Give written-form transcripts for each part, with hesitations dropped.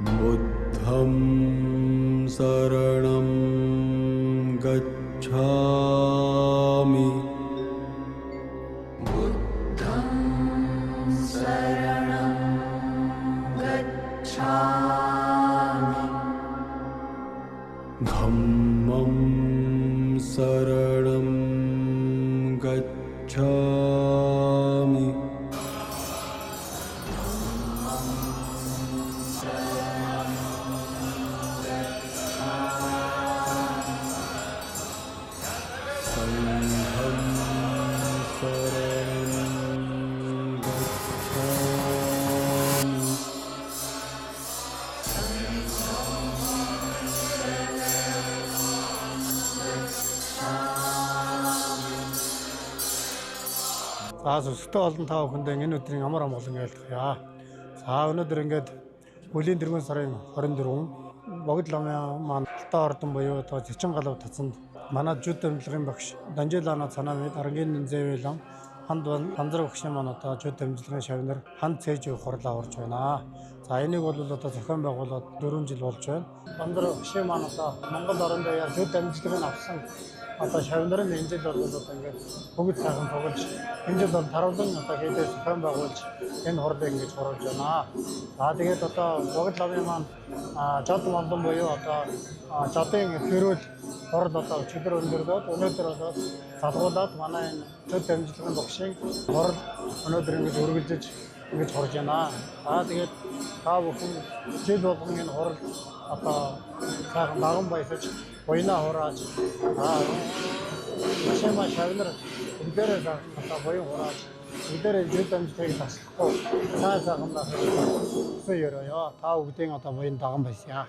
बुद्धं शरणं गच्छामि बुद्धं शरणं गच्छामि धम्मं शरणं गच्छामि संघं शरणं गच्छामि За өстөө олон тав хүндээ энэ өдрийн амар амгалан айлтгая. За өнөөдөр ингээд бүлийн дөрвөн сарын 24 богд ламын маань Алтан ордон буюу одоо Зочин галав тацанд манай жүд дамжлагын багш Данжелана цанаамид Арангийн зэвэлэн ханд банзар багшийн маань одоо жүд дамжлагын шавнар ханд цээж өгөх хурлаа орж байна. За энийг бол одоо зохион байгуулаад 4 жил болж байна. Банзар багшийн маань одоо Монгол орнд даяар жүд дамжлагыг авсан одоо шавнарын энэ жил бол одоо ингээд бүгд сайхан тоглож энэ жил бол таравлан одоо хийдээ зохион байгуулж энэ хурлыг ингэж хуруулж байна. За тэгээд одоо богд ламын маань жод молдон буюу одоо жодын хэрүүл хурал одоо өчигдөр өндөрлөөд өнөөдөр болоод залгуулад манай энэ төд дамжлагын багшийн хурал өнөөдөр ингэж үргэлжлэж ингэж хурж байна. За тэгээд та бүхэн жил болгон энэ хурал одоо сайхан даган баясаж буйнаа хурааж машина шавнар өдөрөө одоо буян хурааж өдөрөө жил дамжлагыг таслахгүй сайхан гэсэн ёроо та бүгдийн одоо буян даган байсаа.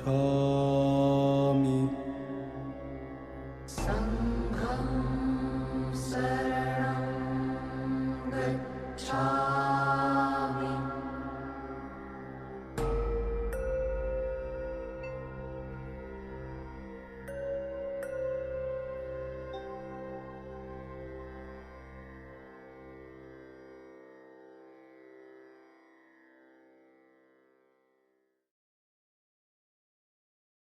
cha